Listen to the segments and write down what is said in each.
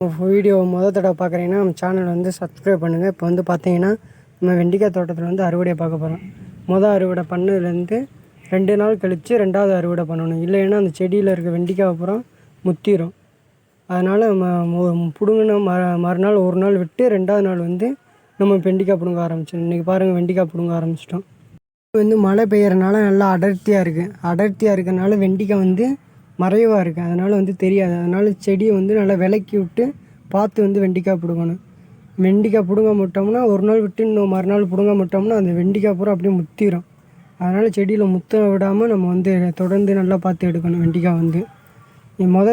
Video தடவை பார்க்குறீங்கன்னா நம்ம சேனல் வந்து சப்ஸ்கிரைப் பண்ணுங்கள். இப்போ வந்து பார்த்தீங்கன்னா நம்ம வெண்டைக்காய் தோட்டத்தில் வந்து அறுவடை பார்க்க போகிறோம். அறுவடை பண்ணதுலேருந்து 2 நாள் கழித்து 2வது அறுவடை பண்ணணும். இல்லைன்னா அந்த செடியில் இருக்க வெண்டைக்காய் அப்புறம் முத்திரும். அதனால் நம்ம பிடுங்கின மறுநாள் ஒரு நாள் விட்டு 2வது நாள் வந்து நம்ம வெண்டைக்காய் பிடுங்க ஆரம்பிச்சிடும். இன்றைக்கி பாருங்கள், வெண்டைக்காய் பிடுங்க ஆரம்பிச்சிட்டோம். வந்து மழை பெய்யறனால நல்லா அடர்த்தியாக இருக்கிறனால வெண்டைக்காய் வந்து மறைவாக இருக்குது. அதனால் வந்து தெரியாது. அதனால் செடியை வந்து நல்லா விலக்கி விட்டு பார்த்து வந்து வெண்டைக்காய் பிடுங்கணும். வெண்டைக்காய் பிடுங்க விட்டோம்னா ஒரு நாள் விட்டு இன்னும் மறுநாள் பிடுங்க விட்டோம்னா அந்த வெண்டைக்காய் பூரா அப்படியே முத்திரும். அதனால் செடியில் முத்த விடாமல் நம்ம வந்து தொடர்ந்து நல்லா பார்த்து எடுக்கணும். வெண்டைக்காய் வந்து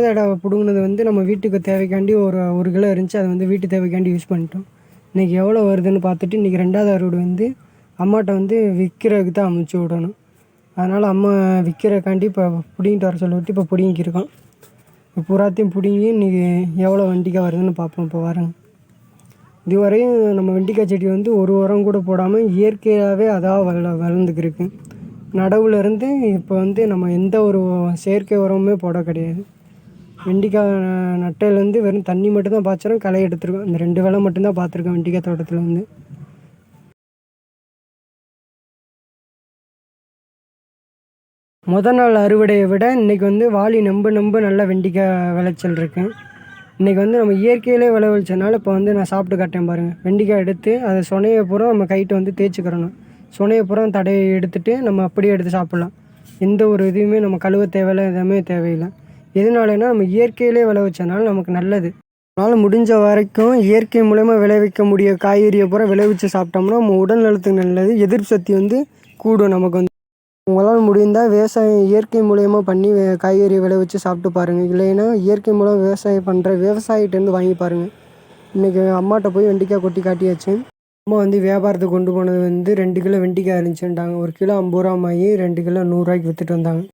தடவை பிடுங்கினது வந்து நம்ம வீட்டுக்கு தேவைக்காண்டி ஒரு கிலோ இருந்துச்சு. அதை வந்து வீட்டு தேவைக்காண்டி யூஸ் பண்ணிட்டோம். இன்றைக்கி எவ்வளோ வருதுன்னு பார்த்துட்டு இன்றைக்கி 2வது அறுவடை வந்து அம்மாட்ட வந்து விற்கிறதுக்கு தான் அமுச்சு விடணும். அதனால் அம்மா விற்கிறக்காண்டி இப்போ பிடிங்கிட்டு வர சொல்லிவிட்டு இப்போ பிடுங்கிக்கிருக்கோம். இப்போ பூராத்தையும் பிடுங்கி இன்றைக்கி எவ்வளோ வெண்டைக்காய் வருதுன்னு பார்ப்போம். இப்போ வரேங்க. இதுவரையும் நம்ம வெண்டைக்காய் செடி வந்து ஒரு உரம் கூட போடாமல் இயற்கையாகவே அதாக வளர்ந்துக்கிருக்கு. நடவுலேருந்து இப்போ வந்து நம்ம எந்த ஒரு செயற்கை உரமுமே போட கிடையாது. வெண்டைக்காய் நட்டையிலேருந்து வெறும் தண்ணி மட்டும்தான் பாய்ச்சறோம், களை எடுத்துருக்கோம். இந்த 2 வேலை மட்டும்தான் பார்த்துருக்கோம் வெண்டைக்காய் தோட்டத்தில் வந்து. நாள் அறுவடையை விட இன்றைக்கி வந்து வாளி நம்ப நல்ல வெண்டைக்காய் விளைச்சல் இருக்குது. இன்றைக்கி வந்து நம்ம இயற்கையிலே விளைவிச்சனால இப்போ வந்து நான் சாப்பிட்டு காட்டேன் பாருங்கள். வெண்டைக்காய் எடுத்து அதை சொனையை பூரா நம்ம கைட்டு வந்து தேய்ச்சிக்கிறணும். சொனையை பூரா தடையை எடுத்துகிட்டு நம்ம அப்படியே எடுத்து சாப்பிட்லாம். எந்த ஒரு இதுவுமே நம்ம கழுவ தேவையில்லை, எதுவுமே தேவையில்லை. எதனாலனா நம்ம இயற்கையிலே விளைவிச்சனால நமக்கு நல்லது. அதனால் முடிஞ்ச வரைக்கும் இயற்கை மூலமாக விளைவிக்க காய்கறியை பூரா விளைவிச்சு சாப்பிட்டோம்னா நம்ம உடல் நலத்துக்கு நல்லது. எதிர்ப்பு சக்தி வந்து கூடும் நமக்கு வந்து. உங்களால் முடிந்தால் விவசாயம் இயற்கை மூலயமா பண்ணி காய்கறி விளைவிச்சு சாப்பிட்டு பாருங்கள். இல்லைன்னா இயற்கை மூலம் விவசாயம் பண்ணுற விவசாயிகிட்டேருந்து வாங்கி பாருங்கள். இன்றைக்கி அம்மாட்ட போய் வெண்டைக்காய் கொட்டி காட்டியாச்சு. அம்மா வந்து வியாபாரத்துக்கு கொண்டு போனது வந்து 2 கிலோ வெண்டைக்காய் இருந்துச்சுட்டாங்க. 1 கிலோ 50 ரூபாய் 2 கிலோ 100 ரூபாய்க்கு விற்றுட்டு வந்தாங்க.